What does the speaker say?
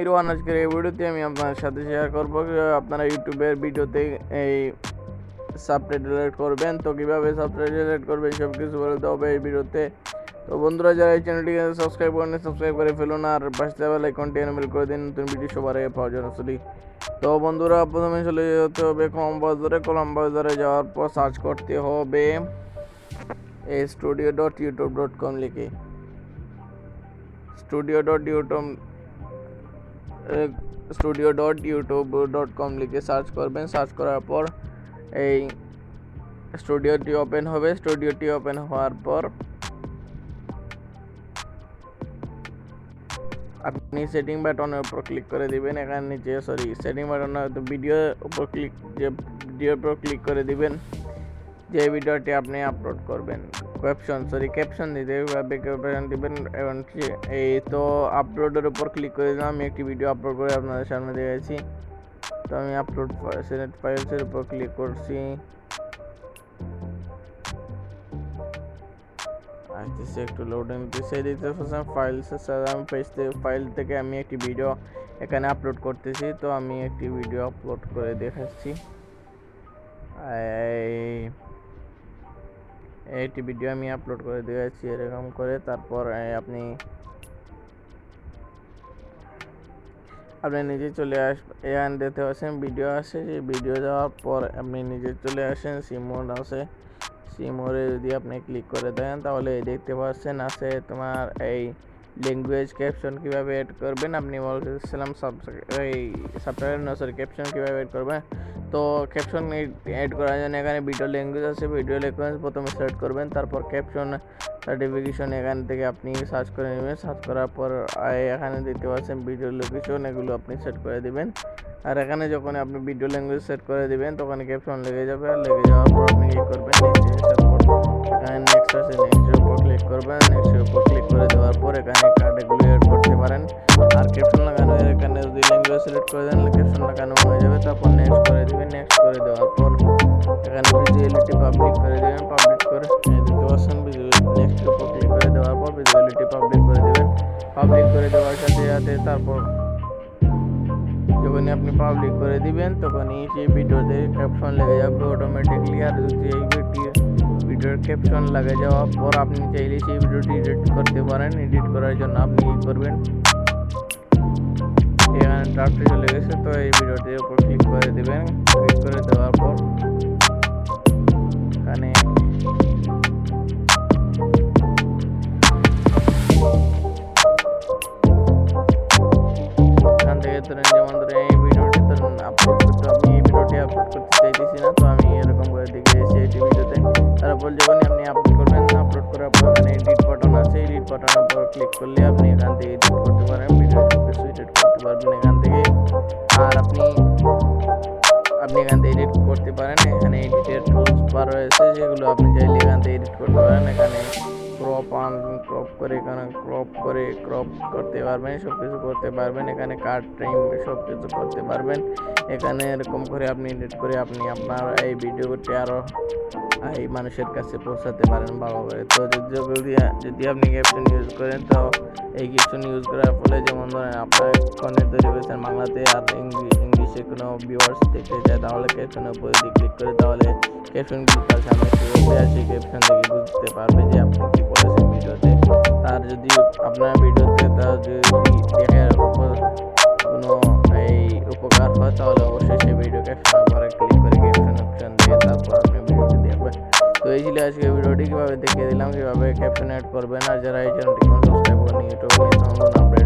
AmiRuhan আজকের এই ভিডিওতে আমি আপনার সাথে শেয়ার করব কিভাবে আপনারা ইউটিউবের ভিডিওতে এই সাবটাইটেল এড করবেন। তো কিভাবে সাবটাইটেল এড করবেন সব কিছু বলতে হবে এই ভিডিওতে। তো বন্ধুরা যারা এই চ্যানেলটিকে সাবস্ক্রাইব করেন সাবস্ক্রাইব করে ফেলুন আর পাশে বেল আইকনটি এনেবল করে দিন নতুন ভিডিও সবার আগে পাওয়ার জন্য। তো বন্ধুরা প্রথমে চলে যেতে হবে ক্রোম ব্রাউজারে যাওয়ার পর সার্চ করতে হবে studio.youtube.com লিখে studio.youtube.com লিখে সার্চ করবেন। সার্চ করার পর এই স্টুডিওটি ওপেন হবে। স্টুডিওটি ওপেন হওয়ার পর আপনি সেটিং বাটনের উপর ক্লিক করে দিবেন। এখানে নিচে সেটিং বাটনের ভিডিওর উপর ক্লিক করে দিবেন যে ভিডিওটি আপনি আপলোড করবেন। ক্যাপশন দিতে হবে, ক্যাপশন দিবেন। এবং এই তো আপলোডের উপর ক্লিক করে দিলাম। আমি একটি ভিডিও আপলোড করে আপনাদের সামনে দিয়েছি। তো আমি আপলোড সিলেক্ট ফাইলসের উপর ক্লিক করছি। আসতেছে একটু লোডিং দিতেছে। দিতে ফাইল থেকে আমি একটি ভিডিও এখানে আপলোড করতেছি। তো আমি একটি ভিডিও আপলোড করে দেখাচ্ছি। এইটি ভিডিও আমি আপলোড করে দিয়েছি এরকম করে। তারপর আপনি নিজে চলে আসবেন। এখানে দেখতে পাচ্ছেন ভিডিও আসে। যে ভিডিও যাওয়ার পর আপনি নিজে চলে আসেন। সিমোড আছে, সিমোডে যদি আপনি ক্লিক করে দেন তাহলে দেখতে পাচ্ছেন আছে তোমার এই ল্যাঙ্গুয়েজ ক্যাপশন কিভাবে এড করবেন। আপনি বলছিলাম ক্যাপশন কিভাবে এড করবেন। তো ক্যাপশন এড করার জন্য এখানে ভিডিও ল্যাঙ্গুয়েজ আছে, ভিডিও ল্যাঙ্গুয়েজ প্রথমে সিলেক্ট করবেন। তারপর ক্যাপশন সার্টিফিকেশন এখান থেকে আপনি সার্চ করে নেবেন। সার্চ করার পর এখানে দেখতে পাচ্ছেন ভিডিও লোকেশন, এগুলো আপনি সেট করে দিবেন। আর এখানে যখন আপনি ভিডিও ল্যাঙ্গুয়েজ সেট করে দিবেন তখন ক্যাপশন লেগে যাবে। আর লেগে যাওয়ার পর আপনি কি করবেন, এখানে নেক্সট আছে, নেক্সটের উপর ক্লিক করবেন। নেক্সটের উপর ক্লিক করে দেওয়ার পর এখানে কার্ডগুলো এড করতে পারেন। আর ক্যাপশন লাগানো এখানে যদি ল্যাঙ্গুয়েজ সিলেক্ট করে দেন ক্যাপশন লাগানো হয়ে যাবে। তারপর নেক্সট করে দিবেন। নেক্সট করে দেওয়ার পর এখানে ভিজুয়ালিটি পাবলিক করে দেবেন। পাবলিক করে দিতে পারছেন। নেক্সটের উপর ক্লিক করে দেওয়ার পর ভিজুয়ালিটি পাবলিক করে দেবেন। পাবলিক করে দেওয়ার সাথে সাথে তারপর যখনই আপনি পাবলিক করে দিবেন তখনই সেই ভিডিওতে ক্যাপশন লেগে যাবে অটোমেটিকলি। আর যদি এই ভিডিওর ক্যাপশন লাগে যাওয়ার পর আপনি চাইলে সেই ভিডিওটি এডিট করতে পারেন। এডিট করার জন্য আপনি কি করবেন, এখানে ড্রাফটে চলে গেছে। তো এই ভিডিওটির উপর ক্লিক করে দিবেন। ক্লিক করে দেওয়ার পর এখানে যেমন ধরে এই ভিডিওটি আপলোড করতে, আমি এই ভিডিওটি আপলোড করতে চাইতেছি না। তো আমি এরকম করে দেখিয়েছি এই ভিডিওতে। তারপর যখনই আপনি আপলোড করবেন, আপলোড করার পর এখানে এডিট বাটন আছে। এডিট বাটনের উপর ক্লিক করলে আপনি এখান থেকে এডিট করতে পারেন, ভিডিও কিছু এডিট করতে পারবেন এখান থেকে। আর আপনি এখান থেকে এডিট করতে পারেন। এখানে এডিটের টুলস বার রয়েছে যেগুলো আপনি চাইলে এখান থেকে এডিট করতে পারেন। এখানে ক্রপ করতে পারবেন, সব কিছু করতে পারবেন। এখানে কাট টাইম সব কিছু করতে পারবেন। এখানে এরকম করে আপনি এডিট করে আপনি আপনার এই ভিডিওটি আরও এই মানুষের কাছে পৌঁছাতে পারেন ভালো করে। তো যদি আপনি ক্যাপশন ইউজ করেন তো এই ক্যাপশন ইউজ করার ফলে যেমন ধরেন আপনার কন্টেন্ট তৈরি করেছেন বাংলাতে আর ইংলিশে কোনো ভিউয়ার্স দেখতে চায় তাহলে ক্যাপশনের উপর যদি ক্লিক করে তাহলে ক্যাপশনগুলো তার সামনে শুরু হবে। সেই ক্যাপশন থেকে বুঝতে পারবে যে আপনি কী বলেছেন ভিডিওতে। তার যদি আপনার ভিডিওতে তার যদি দেখে কোনো এই উপকার হয় তাহলে অবশ্যই সেই ভিডিও ক্যাপশনের পরে ক্লিক করে ক্যাপশন অপশন দিয়ে তারপর আপনি ভিডিওটি দেখবেন। তো এই ছিল আজকে ভিডিওটি, কীভাবে দেখিয়ে দিলাম কীভাবে ক্যাপশন অ্যাড করবেন। আর যারা এই চ্যানেলটি সাবস্ক্রাইব করেন ইউটিউবে